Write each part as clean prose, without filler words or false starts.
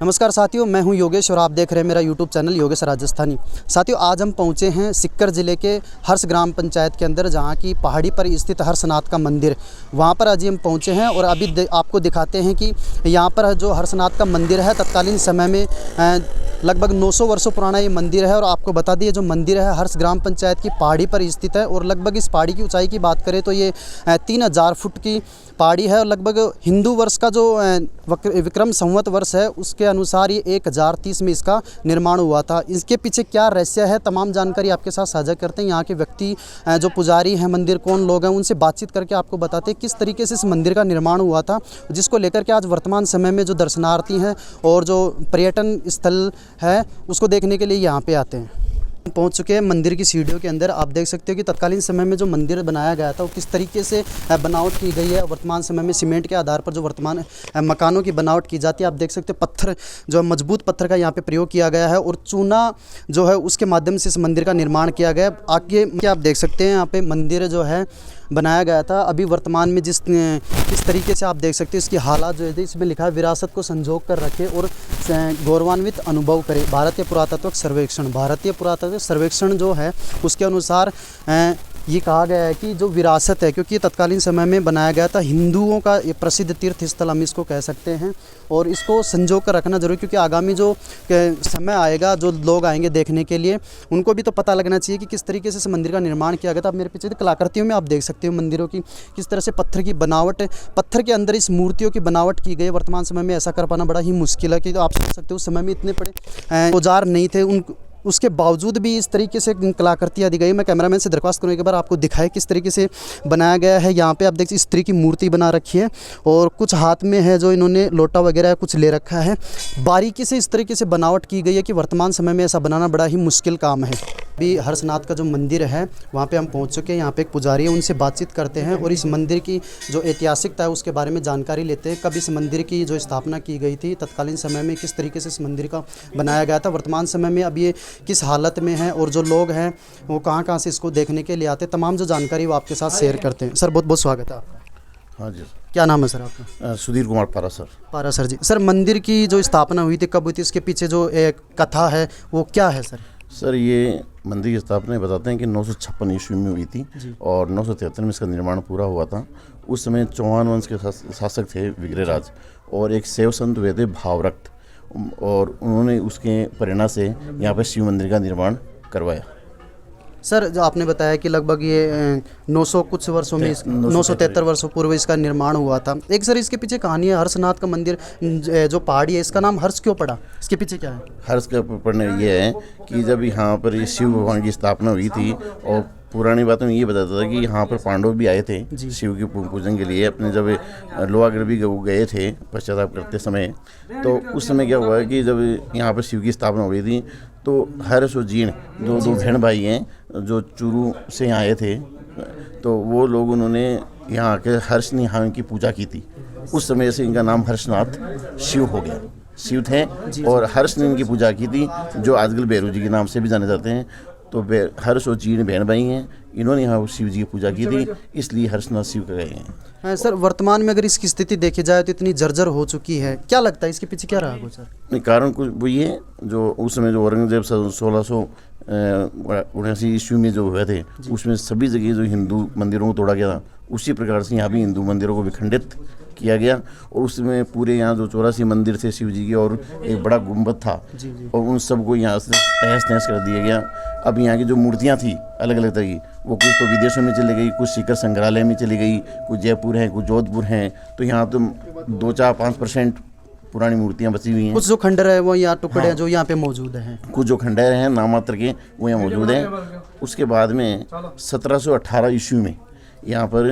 नमस्कार साथियों, मैं हूं योगेश और आप देख रहे हैं मेरा यूट्यूब चैनल योगेश राजस्थानी। साथियों, आज हम पहुंचे हैं सिक्कर ज़िले के हर्ष ग्राम पंचायत के अंदर, जहां की पहाड़ी पर स्थित हर्षनाथ का मंदिर, वहां पर आज हम पहुंचे हैं। और अभी आपको दिखाते हैं कि यहां पर जो हर्षनाथ का मंदिर है, तत्कालीन समय में लगभग 900 वर्षों पुराना ये मंदिर है। और आपको बता दिए, जो मंदिर है हर्ष ग्राम पंचायत की पहाड़ी पर स्थित है। और लगभग इस पहाड़ी की ऊंचाई की बात करें तो ये 3000 फुट की पहाड़ी है। और लगभग हिंदू वर्ष का जो विक्रम संवत वर्ष है, उसके अनुसार ये 1030 में इसका निर्माण हुआ था। इसके पीछे क्या रहस्य है, तमाम जानकारी आपके साथ साझा करते हैं। यहाँ के व्यक्ति जो पुजारी हैं मंदिर, कौन लोग हैं, उनसे बातचीत करके आपको बताते हैं किस तरीके से इस मंदिर का निर्माण हुआ था, जिसको लेकर के आज वर्तमान समय में जो दर्शनार्थी हैं और जो पर्यटन स्थल है उसको देखने के लिए यहाँ पे आते हैं। पहुंच चुके हैं मंदिर की सीढ़ियों के अंदर। आप देख सकते हो कि तत्कालीन समय में जो मंदिर बनाया गया था वो किस तरीके से बनावट की गई है। वर्तमान समय में सीमेंट के आधार पर जो वर्तमान मकानों की बनावट की जाती है, आप देख सकते हो पत्थर, जो मजबूत पत्थर का यहाँ पे प्रयोग किया गया है। और चूना जो है उसके माध्यम से इस मंदिर का निर्माण किया गया। आगे क्या आप देख सकते हैं, यहाँ पे मंदिर जो है बनाया गया था। अभी वर्तमान में किस तरीके से आप देख सकते हैं इसकी हालात जो है, इसमें लिखा है विरासत को संजोग कर रखे और गौरवान्वित अनुभव करे। भारतीय पुरातत्व सर्वेक्षण, भारतीय पुरातत्व सर्वेक्षण जो है उसके अनुसार ये कहा गया है कि जो विरासत है, क्योंकि तत्कालीन समय में बनाया गया था, हिंदुओं का ये प्रसिद्ध तीर्थ स्थल हम इसको कह सकते हैं। और इसको संजो कर रखना जरूरी, क्योंकि आगामी जो समय आएगा, जो लोग आएंगे देखने के लिए, उनको भी तो पता लगना चाहिए कि किस तरीके से इस मंदिर का निर्माण किया गया था। अब मेरे पीछे कलाकृतियों में आप देख सकते हो मंदिरों की किस तरह से पत्थर की बनावट, पत्थर के अंदर इस मूर्तियों की बनावट की गई। वर्तमान समय में ऐसा कर पाना बड़ा ही मुश्किल है, कि आप सोच सकते हो उस समय में इतने बड़े औजार नहीं थे, उसके बावजूद भी इस तरीके से कलाकृतियाँ दी गई। मैं कैमरामैन से दरख्वास्त करूँ एक बार आपको दिखाए किस तरीके से बनाया गया है। यहाँ पे आप देख स्त्री की मूर्ति बना रखी है और कुछ हाथ में है जो इन्होंने लोटा वगैरह कुछ ले रखा है। बारीकी से इस तरीके से बनावट की गई है कि वर्तमान समय में ऐसा बनाना बड़ा ही मुश्किल काम है। अभी हर्षनाथ का जो मंदिर है वहाँ पे हम पहुँच चुके हैं। यहाँ पे एक पुजारी है, उनसे बातचीत करते हैं और इस मंदिर की जो ऐतिहासिकता है उसके बारे में जानकारी लेते हैं। कब इस मंदिर की जो स्थापना की गई थी, तत्कालीन समय में किस तरीके से इस मंदिर का बनाया गया था, वर्तमान समय में अब ये किस हालत में है और जो लोग हैं वो कहाँ से इसको देखने के लिए आते हैं, तमाम जो जानकारी वो आपके साथ शेयर करते हैं। सर बहुत बहुत स्वागत है आपका। हाँ जी, क्या नाम है सर आपका? सुधीर कुमार पारा सर। पारा सर जी। सर मंदिर की जो स्थापना हुई थी कब हुई थी, इसके पीछे जो एक कथा है वो क्या है सर? सर ये मंदिर की स्थापना बताते हैं कि 956 ईस्वी में हुई थी और 973 में इसका निर्माण पूरा हुआ था। उस समय चौहान वंश के शासक थे विग्रहराज, और एक शैव संत हुए थे भावरक्त, और उन्होंने उसके प्रेरणा से यहाँ पर शिव मंदिर का निर्माण करवाया। सर जो आपने बताया कि लगभग ये 900 कुछ वर्षों में 973 वर्षों पूर्व इसका निर्माण हुआ था। एक सर इसके पीछे कहानी है, हर्षनाथ का मंदिर जो पहाड़ी है, इसका नाम हर्ष क्यों पड़ा, इसके पीछे क्या है? हर्ष का पढ़ने ये है कि जब यहाँ पर ये शिव भगवान की स्थापना हुई थी, और पुरानी बातों में ये बताता था कि यहाँ पर पांडव भी आए थे शिव के पूजन के लिए। अपने जब लोहागढ़ भी गए थे पश्चाताप करते समय, तो उस समय क्या हुआ कि जब यहाँ पर शिव की स्थापना हुई थी तो हर्ष और जीण जो दो बहन भाई हैं जो चूरू से यहाँ आए थे, तो वो लोग उन्होंने यहाँ आके हर्ष निहान की पूजा की थी। उस समय से इनका नाम हर्षनाथ शिव हो गया। शिव थे और हर्ष ने इनकी पूजा की थी, जो आजकल भैरू जी के नाम से भी जाने जाते हैं। तो हर्ष और जीण बहन भाई हैं, इन्होंने यहाँ शिव जी की पूजा की थी, इसलिए हर्षनाथ शिव कहे हैं। सर वर्तमान में अगर इसकी स्थिति देखी जाए तो इतनी जर्जर हो चुकी है, क्या लगता है इसके पीछे क्या रहा सर? नहीं, कारण कुछ वो ये जो उस समय जो औरंगजेब 1679 ईस्वी में जो हुए थे, उसमें सभी जगह जो हिंदू मंदिरों को तोड़ा गया था, उसी प्रकार से यहाँ भी हिंदू मंदिरों को विखंडित किया गया। और उसमें पूरे यहाँ जो 84 मंदिर थे शिव जी के और एक बड़ा गुम्बद था, और उन सबको यहाँ से तहस नहस कर दिया गया। अब यहाँ की जो मूर्तियाँ थी अलग अलग तरह की, वो कुछ तो विदेशों में चली गई, कुछ सीकर संग्रहालय में चली गई, कुछ जयपुर है, कुछ जोधपुर हैं। तो यहाँ तो 2-4-5% पुरानी मूर्तियाँ बची हुई हैं। कुछ जो खंडर है वो यहाँ टुकड़े हैं जो यहाँ पे मौजूद हैं, कुछ जो खंडर हैं नाम मात्र के वो यहाँ मौजूद हैं। उसके बाद में 1718 ईस्वी में यहाँ पर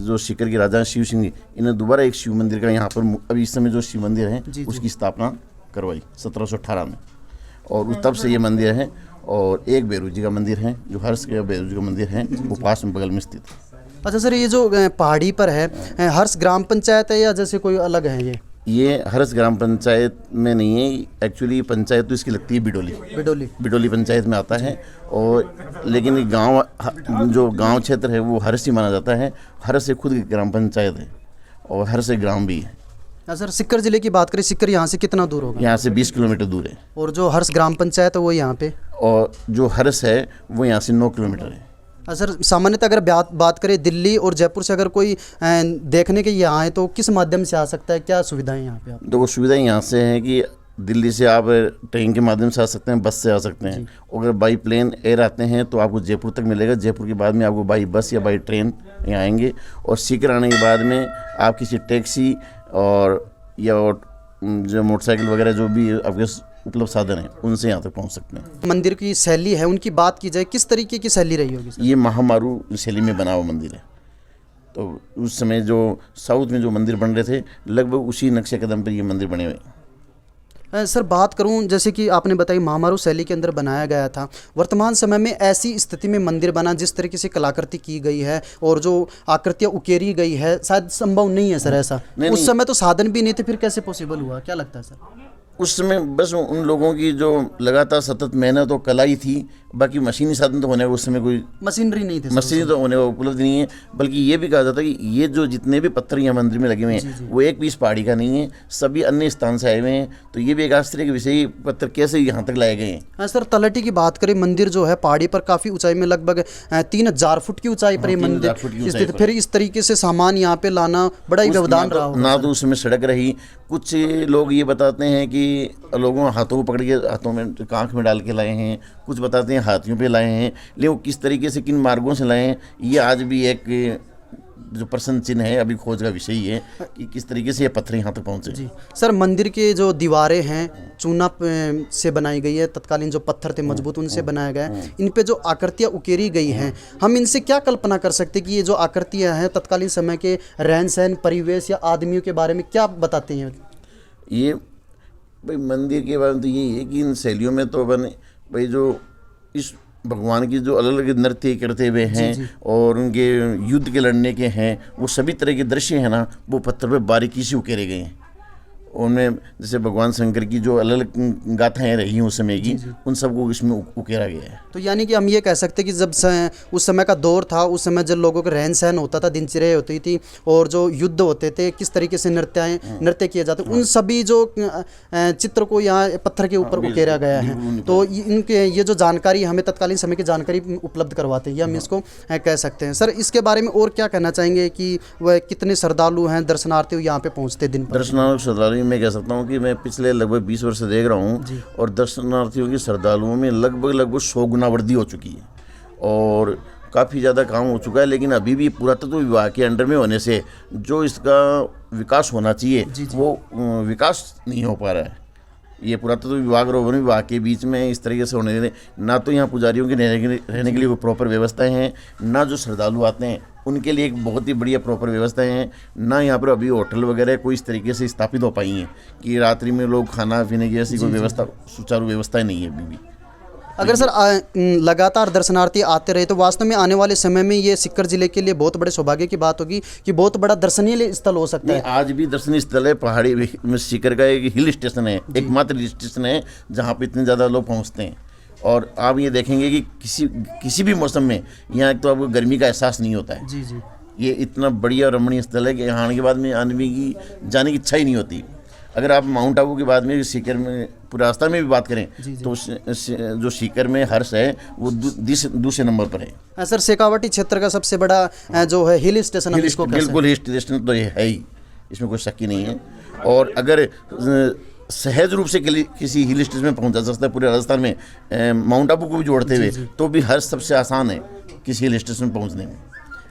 जो सीकर के राजा शिव सिंह, इन्हें दोबारा एक शिव मंदिर का यहाँ पर अभी इस समय जो शिव मंदिर है उसकी स्थापना करवाई 1718 में, और तब से ये मंदिर है। और एक भैरू जी का मंदिर है, जो हर्ष के भैरू जी का मंदिर है, वो पास में बगल में स्थित है। अच्छा सर, ये जो पहाड़ी पर है हर्ष ग्राम पंचायत है या जैसे कोई अलग है? ये हर्ष ग्राम पंचायत में नहीं है, एक्चुअली पंचायत तो इसकी लगती है बिडोली पंचायत में आता है। और लेकिन गांव जो गांव क्षेत्र है वो हर्ष ही माना जाता है। हर्ष से खुद की ग्राम पंचायत है और हर्ष से ग्राम भी है। सर सिक्कर जिले की बात करें, सिक्कर यहाँ से कितना दूर होगा? यहाँ से 20 किलोमीटर दूर है। और जो हर्ष ग्राम पंचायत है वो यहाँ पे, और जो हर्ष है वो यहाँ से 9 किलोमीटर है। सर सामान्यतः अगर बात करें दिल्ली और जयपुर से अगर कोई देखने के यहाँ आए तो किस माध्यम से आ सकता है, क्या सुविधाएं यहाँ पे? आप तो वो सुविधाएं यहाँ से हैं कि दिल्ली से आप ट्रेन के माध्यम से आ सकते हैं, बस से आ सकते हैं। अगर बाई प्लेन एयर आते हैं तो आपको जयपुर तक मिलेगा। जयपुर के बाद में आपको बाई बस या बाई ट्रेन यहाँ आएंगे। और सीकर आने के बाद में आप किसी टैक्सी और या जो मोटरसाइकिल वगैरह जो भी आपके उपलब्ध साधन हैं उनसे यहाँ तक पहुँच सकते हैं। मंदिर की शैली है, उनकी बात की जाए, किस तरीके की शैली रही होगी सर? ये महामारू शैली में बना हुआ मंदिर है। तो उस समय जो साउथ में जो मंदिर बन रहे थे लगभग उसी नक्शे कदम पर ये मंदिर बने हुए हैं। सर बात करूं, जैसे कि आपने बताई महामारू शैली के अंदर बनाया गया था, वर्तमान समय में ऐसी स्थिति में मंदिर बना जिस तरीके से कलाकृति की गई है और जो आकृतियां उकेरी गई है, शायद संभव नहीं है सर ऐसा। उस समय तो साधन भी नहीं थे, फिर कैसे पॉसिबल हुआ, क्या लगता है सर? उस समय बस उन लोगों की जो लगातार सतत मेहनत और कला ही थी, बाकी मशीनी साधन तो होने का उस समय कोई मशीनरी नहीं थी, मशीनरी तो होने का उपलब्ध नहीं है। बल्कि ये भी कहा जाता है कि ये जो जितने भी पत्थर यहाँ मंदिर में लगे हुए हैं वो एक पीस पहाड़ी का नहीं है, सभी अन्य स्थान से आए हुए हैं। तो ये भी एक आश्चर्य के विषय, पत्थर कैसे यहाँ तक लाए गए हैं। हाँ सर, तलहटी की बात करें, मंदिर जो है पहाड़ी पर काफ़ी ऊंचाई में, लगभग 3000 फुट की ऊंचाई पर ये मंदिर स्थित। फिर इस तरीके से सामान यहाँ पे लाना बड़ा ही व्यवधान रहा होगा। ना तो उसमें सड़क रही। कुछ लोग ये बताते हैं कि लोगों हाथों को पकड़ के हाथों में कांख में डाल के लाए हैं, कुछ बताते हैं हाथियों पे लाए हैं, लेकिन वो किस तरीके से किन मार्गों से लाए हैं ये आज भी एक जो प्रश्न चिन्ह है, अभी खोज का विषय ही है कि किस तरीके से ये पत्थर यहाँ तक पहुँचे। जी सर, मंदिर के जो दीवारें हैं चूना से बनाई गई है, तत्कालीन जो पत्थर थे मजबूत उनसे बनाया गया है। इन पे जो आकृतियाँ उकेरी गई हैं, हम इनसे क्या कल्पना कर सकते हैं कि ये जो आकृतियाँ हैं तत्कालीन समय के रहन सहन, परिवेश या आदमियों के बारे में क्या बताते हैं? ये भाई मंदिर के बारे में तो यही है कि इन शैलियों में तो बने भाई जो इस भगवान की जो अलग अलग नृत्य करते हुए हैं और उनके युद्ध के लड़ने के हैं, वो सभी तरह के दृश्य हैं ना, वो पत्थर पे बारीकी से उकेरे गए हैं। उनमें जैसे भगवान शंकर की जो अलग अलग गाथाएँ रही हैं उस समय की, उन सबको इसमें उकेरा गया है। तो यानी कि हम ये कह सकते हैं कि जब उस समय का दौर था, उस समय जब लोगों का रहन सहन होता था, दिनचर्या होती थी और जो युद्ध होते थे, किस तरीके से नृत्य किए जाते, उन सभी जो चित्र को यहाँ पत्थर के ऊपर उकेरा गया है। तो इनके ये जो जानकारी हमें तत्कालीन समय की जानकारी उपलब्ध करवाते हैं, हम इसको कह सकते हैं। सर इसके बारे में और क्या कहना चाहेंगे कि वह कितने श्रद्धालु हैं, दर्शनार्थी यहाँ पे पहुँचते दिन पर? दर्शनार्थी श्रद्धालु मैं कह सकता हूँ कि मैं पिछले लगभग 20 वर्ष से देख रहा हूँ और दर्शनार्थियों की श्रद्धालुओं में लगभग 100 गुना वृद्धि हो चुकी है और काफ़ी ज़्यादा काम हो चुका है। लेकिन अभी भी पुरातत्व विभाग के अंडर में होने से जो इसका विकास होना चाहिए वो विकास नहीं हो पा रहा है। ये पुरातत्व विभाग और वन विभाग के बीच में इस तरीके से होने देते, ना तो यहाँ पुजारियों के रहने के लिए वो प्रॉपर व्यवस्थाएं हैं, ना जो श्रद्धालु आते हैं उनके लिए एक बहुत ही बढ़िया प्रॉपर व्यवस्थाएं हैं, ना यहाँ पर अभी होटल वगैरह कोई इस तरीके से स्थापित हो पाई हैं कि रात्रि में लोग खाना पीने की ऐसी कोई व्यवस्था, सुचारू व्यवस्थाएं नहीं है अभी भी। अगर सर लगातार दर्शनार्थी आते रहे तो वास्तव में आने वाले समय में ये सिक्कर जिले के लिए बहुत बड़े सौभाग्य की बात होगी कि बहुत बड़ा दर्शनीय स्थल हो सकता है। आज भी दर्शनीय स्थल है, पहाड़ी में सीकर का एक हिल स्टेशन है, एकमात्र हिल स्टेशन है जहाँ पे इतने ज़्यादा लोग पहुँचते हैं। और आप ये देखेंगे कि किसी भी मौसम में यहाँ तो आपको गर्मी का एहसास नहीं होता है। जी जी, ये इतना बढ़िया रमणीय स्थल है कि यहाँ आने के बाद में आदमी की जाने की इच्छा ही नहीं होती। अगर आप माउंट आबू के बाद में सीकर में पूरे रास्ता में भी बात करें तो जो सीकर में हर्ष है वो दूसरे नंबर पर है। सर शेखावाटी क्षेत्र का सबसे बड़ा जो है हिल स्टेशन, हम इसको बिल्कुल हिल स्टेशन तो ये है ही, इसमें कोई शक ही नहीं है। और अगर सहज रूप से किसी हिल स्टेशन में पहुंचा सकता है पूरे राजस्थान में, माउंट आबू को भी जोड़ते हुए, तो भी हर्ष सबसे आसान है किसी हिल स्टेशन में पहुंचने में।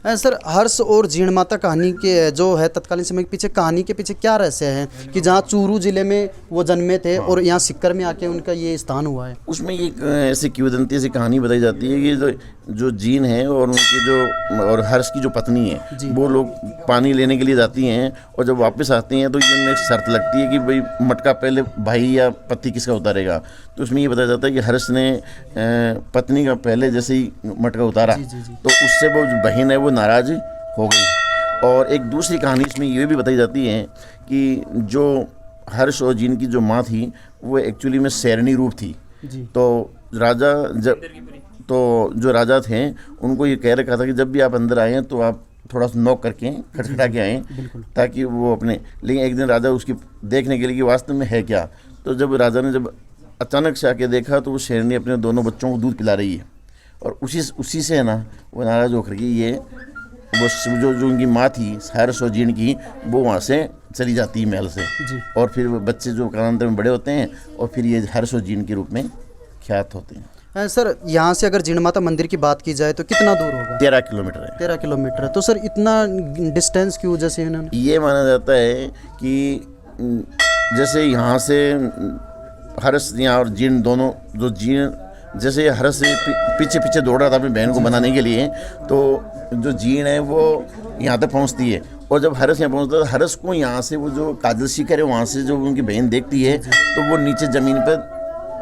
सर हर्ष और जीण माता कहानी के जो है तत्कालीन समय के पीछे, कहानी के पीछे क्या रहस्य है कि जहाँ चूरू जिले में वो जन्मे थे और यहाँ सिक्कर में आके उनका ये स्थान हुआ है? उसमें एक ऐसी किंवदंती, ऐसी कहानी बताई जाती है कि जो जीन है और उनकी जो और हर्ष की जो पत्नी है वो लोग पानी लेने के लिए जाती हैं और जब वापस आती हैं तो इनमें एक शर्त लगती है कि भाई मटका पहले भाई या पति किसका उतारेगा। तो उसमें ये बताया जाता है कि हर्ष ने पत्नी का पहले जैसे ही मटका उतारा तो उससे वो जो बहन है वो नाराज हो गई। और एक दूसरी कहानी इसमें ये भी बताई जाती है कि जो हर्ष और जीन की जो माँ थी वो एक्चुअली में शेरनी रूप थी। तो जो राजा थे उनको ये कह रखा था कि जब भी आप अंदर आए तो आप थोड़ा सा नॉक करके खटखटा के आए, ताकि वो अपने, लेकिन एक दिन राजा उसकी देखने के लिए कि वास्तव में है क्या। तो जब राजा ने जब अचानक से आके देखा तो वो शेरनी अपने दोनों बच्चों को दूध पिला रही है, और उसी से है ना वो नाराज़ होकर के ये वो जो उनकी माँ थी हर्ष और जीण की, वो वहाँ से चली जाती है महल से, और फिर बच्चे जो कालांतर में बड़े होते हैं और फिर ये हर्ष और जीण के रूप में ख्यात होते हैं। सर यहाँ से अगर जीण माता मंदिर की बात की जाए तो कितना दूर होगा? 13 किलोमीटर है। 13 किलोमीटर है। तो सर इतना डिस्टेंस क्यों? जैसे इन्होंने ये माना जाता है कि जैसे यहाँ से हर्ष यहाँ और जीण दोनों, जो जीण जैसे हर्ष से पीछे पीछे दौड़ रहा था अपनी बहन को बनाने के लिए, तो जो जीण है वो यहाँ तक पहुँचती है, और जब हर्ष यहाँ पहुँचता है तो हर्ष को यहाँ से वो जो काजल शिखर है वहाँ से जो उनकी बहन देखती है तो वो नीचे ज़मीन पर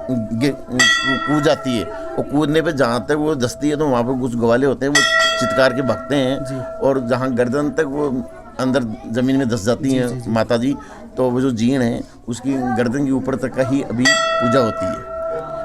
कूद जाती है, और कूदने पे जहाँ तक वो दसती है तो वहाँ पर कुछ ग्वाले होते हैं, वो चित्कार के भागते हैं, और जहाँ गर्दन तक वो अंदर ज़मीन में धस जाती हैं माता जी, तो वो जो जीण है उसकी गर्दन के ऊपर तक का ही अभी पूजा होती है।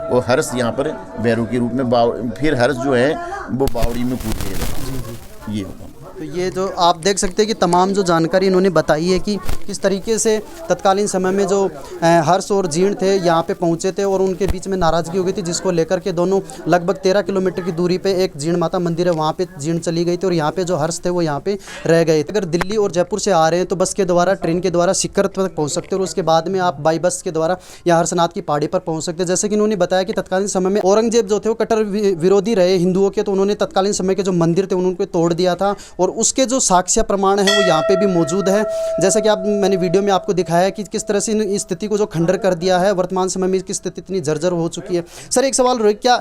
और हर्ष यहाँ पर भैरव के रूप में फिर हर्ष जो है वो बावड़ी में कूद गए, ये होगा। तो ये जो आप देख सकते हैं कि तमाम जो जानकारी इन्होंने बताई है कि किस तरीके से तत्कालीन समय में जो हर्ष और जीण थे यहाँ पे पहुँचे थे और उनके बीच में नाराज़गी हो गई थी, जिसको लेकर के दोनों लगभग 13 किलोमीटर की दूरी पे एक जीण माता मंदिर है, वहाँ पे जीण चली गई थी और यहाँ पे जो हर्ष थे वो यहाँ पे रह गए थे। अगर दिल्ली और जयपुर से आ रहे हैं तो बस के द्वारा, ट्रेन के द्वारा सीकर तक पहुँच सकते हैं, और उसके बाद में आप बाई बस के द्वारा या हर्षनाथ की पहाड़ी पर पहुँच सकते हैं। जैसे कि इन्होंने बताया कि तत्कालीन समय में औरंगजेब जो थे वो कट्टर विरोधी रहे हिंदुओं के, तो उन्होंने तत्कालीन समय के जो मंदिर थे उनको तोड़ दिया था, और उसके जो साक्ष्य प्रमाण है वो यहाँ पे भी मौजूद है। जैसा कि मैंने वीडियो में आपको दिखाया है कि किस तरह से इन स्थिति को जो खंडर कर दिया है, वर्तमान समय में इसकी स्थिति इतनी जर्जर हो चुकी है। सर एक सवाल रोहित, क्या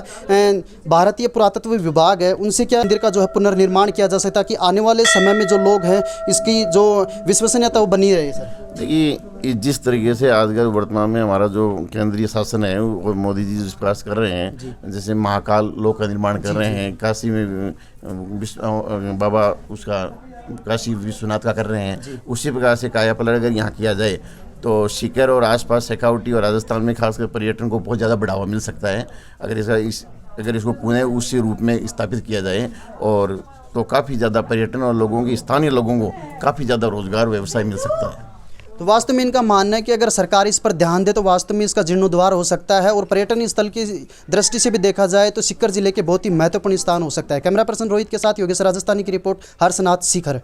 भारतीय पुरातत्व विभाग है उनसे क्या मंदिर का जो है पुनर्निर्माण किया जा सकता है कि आने वाले समय में जो लोग हैं इसकी जो विश्वसनीयता वो बनी रहे? सर देखिए, जिस तरीके से आजकल वर्तमान में हमारा जो केंद्रीय शासन है वो मोदी जी जिस प्रयास कर रहे हैं, जैसे महाकाल लोक का निर्माण कर रहे हैं, काशी में बाबा उसका काशी विश्वनाथ का कर रहे हैं, उसी प्रकार से काया पलट अगर यहाँ किया जाए तो सीकर और आसपास शेखावटी और राजस्थान में खासकर पर्यटन को बहुत ज़्यादा बढ़ावा मिल सकता है अगर इसको पुणे उसी रूप में स्थापित किया जाए, और तो काफ़ी ज़्यादा पर्यटन और लोगों की, स्थानीय लोगों को काफ़ी ज़्यादा रोजगार व्यवसाय मिल सकता है। तो वास्तव में इनका मानना है कि अगर सरकार इस पर ध्यान दे तो वास्तव में इसका जीर्णोद्धार हो सकता है, और पर्यटन स्थल की दृष्टि से भी देखा जाए तो सीकर जिले के बहुत ही महत्वपूर्ण स्थान हो सकता है। कैमरा पर्सन रोहित के साथ योगेश राजस्थानी की रिपोर्ट, हर्षनाथ, सीकर।